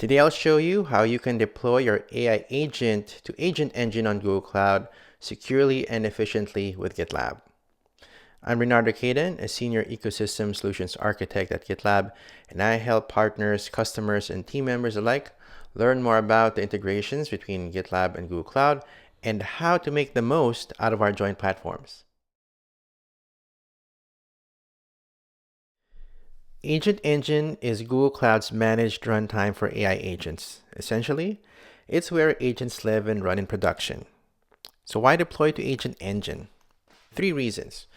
Today I'll show you how you can deploy your AI agent to Agent Engine on Google Cloud securely and efficiently with GitLab. I'm Renato Caden, a Senior Ecosystem Solutions Architect at GitLab, and I help partners, customers, and team members alike learn more about the integrations between GitLab and Google Cloud and how to make the most out of our joint platforms. Agent Engine is Google Cloud's managed runtime for AI agents. Essentially, it's where agents live and run in production. So why deploy to Agent Engine? 3 reasons.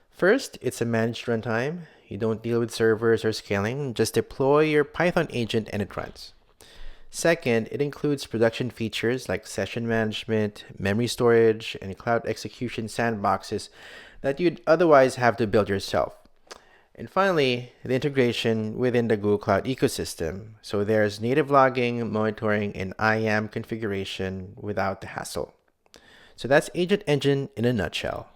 First, it's a managed runtime. You don't deal with servers or scaling, just deploy your Python agent and it runs. Second, it includes production features like session management, memory storage, and cloud execution sandboxes that you'd otherwise have to build yourself. And finally, the integration within the Google Cloud ecosystem. So there's native logging, monitoring, and IAM configuration without the hassle. So that's Agent Engine in a nutshell.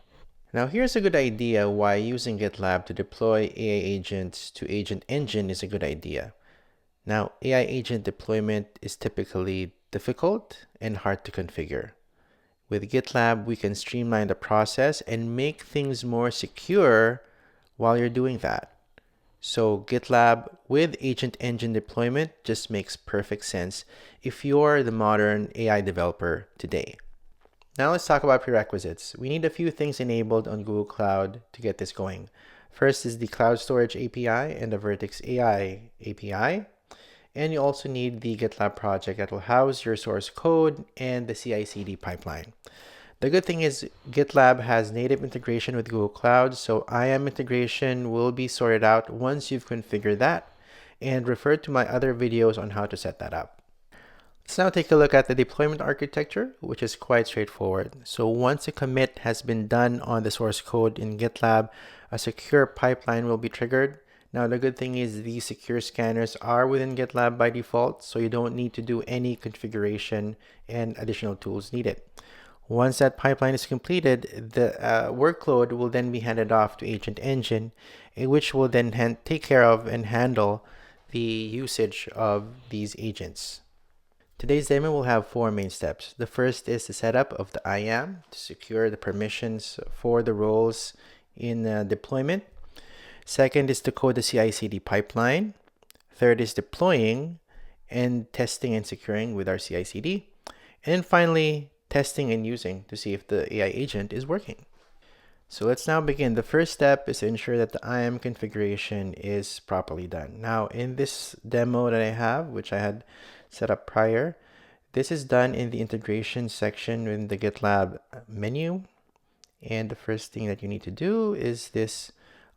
Now here's a good idea why using GitLab to deploy AI agents to Agent Engine is a good idea. Now, AI agent deployment is typically difficult and hard to configure. With GitLab, we can streamline the process and make things more secure while you're doing that. So GitLab with Agent Engine deployment just makes perfect sense if you're the modern AI developer today. Now let's talk about prerequisites. We need a few things enabled on Google Cloud to get this going. First is the Cloud Storage API and the Vertex AI API. And you also need the GitLab project that will house your source code and the CI/CD pipeline. The good thing is GitLab has native integration with Google Cloud, so IAM integration will be sorted out once you've configured that, and refer to my other videos on how to set that up. Let's now take a look at the deployment architecture, which is quite straightforward. So once a commit has been done on the source code in GitLab, a secure pipeline will be triggered. Now the good thing is these secure scanners are within GitLab by default, so you don't need to do any configuration and additional tools needed. Once that pipeline is completed, the workload will then be handed off to Agent Engine, which will then take care of and handle the usage of these agents. Today's demo will have 4 main steps. The first is the setup of the IAM to secure the permissions for the roles in deployment. Second is to code the CI/CD pipeline. Third is deploying and testing and securing with our CI/CD. And finally, testing and using to see if the AI agent is working. So let's now begin. The first step is to ensure that the IAM configuration is properly done. Now in this demo that I have, which I had set up prior, this is done in the integration section in the GitLab menu. And the first thing that you need to do is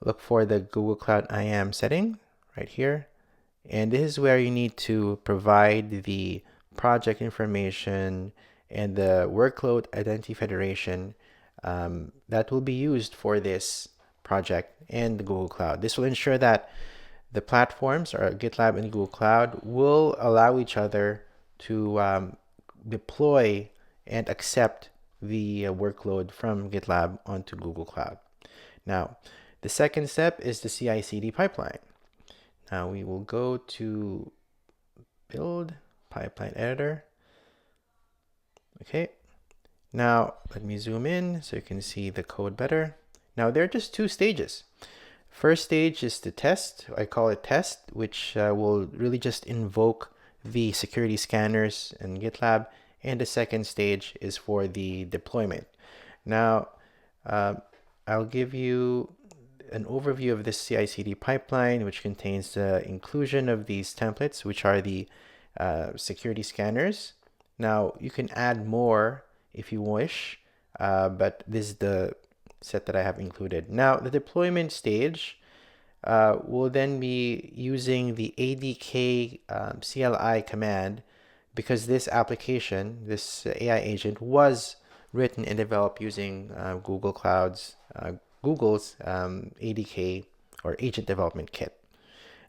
look for the Google Cloud IAM setting right here. And this is where you need to provide the project information and the workload identity federation that will be used for this project and the Google Cloud. This will ensure that the platforms, or GitLab and Google Cloud, will allow each other to deploy and accept the workload from GitLab onto Google Cloud. Now, the second step is the CI/CD pipeline. Now we will go to Build Pipeline Editor. Okay, now let me zoom in so you can see the code better. Now there are just 2 stages. First stage is the test. I call it test, which will really just invoke the security scanners in GitLab. And the second stage is for the deployment. Now, I'll give you an overview of this CI/CD pipeline, which contains the inclusion of these templates, which are the security scanners. Now, you can add more if you wish, but this is the set that I have included. Now, the deployment stage will then be using the ADK CLI command, because this application, this AI agent, was written and developed using Google's ADK or Agent Development Kit.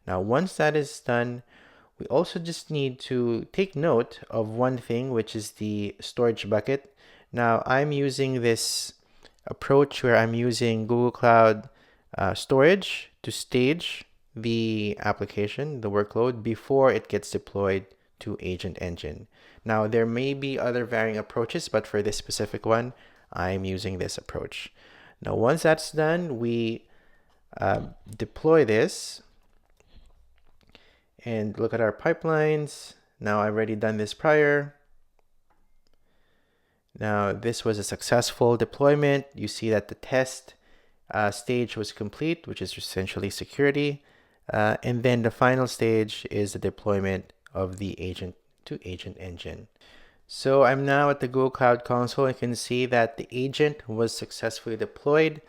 Now, once that is done, we also just need to take note of one thing, which is the storage bucket. Now, I'm using this approach where I'm using Google Cloud storage to stage the application, the workload, before it gets deployed to Agent Engine. Now, there may be other varying approaches, but for this specific one, I'm using this approach. Now, once that's done, we deploy this and look at our pipelines. Now, I've already done this prior. Now, this was a successful deployment. You see that the test stage was complete, which is essentially security. And then the final stage is the deployment of the agent to Agent Engine. So I'm now at the Google Cloud Console. I can see that the agent was successfully deployed.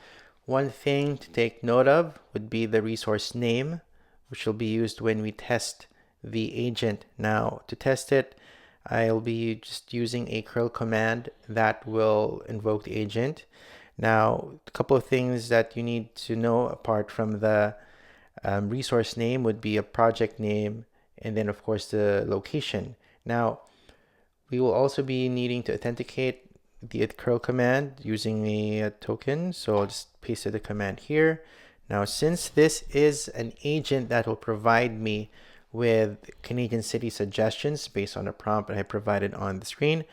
One thing to take note of would be the resource name, which will be used when we test the agent. Now, to test it, I'll be just using a curl command that will invoke the agent. Now, a couple of things that you need to know apart from the resource name would be a project name, and then of course the location. Now, we will also be needing to authenticate the curl command using a token. So I'll just paste the command here. Now, since this is an agent that will provide me with Canadian city suggestions based on a prompt that I provided on the screen,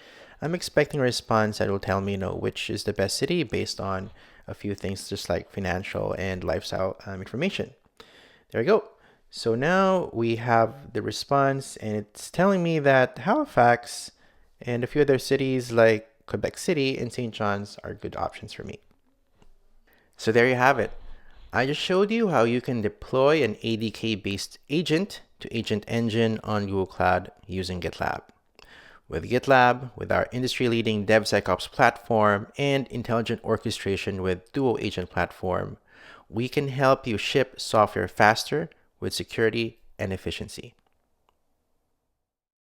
I'm expecting a response that will tell me, which is the best city based on a few things, just like financial and lifestyle information. There we go. So now we have the response, and it's telling me that Halifax and a few other cities like Quebec City and St. John's are good options for me. So there you have it. I just showed you how you can deploy an ADK-based agent to Agent Engine on Google Cloud using GitLab. With GitLab, with our industry-leading DevSecOps platform and intelligent orchestration with Duo Agent platform, we can help you ship software faster with security and efficiency.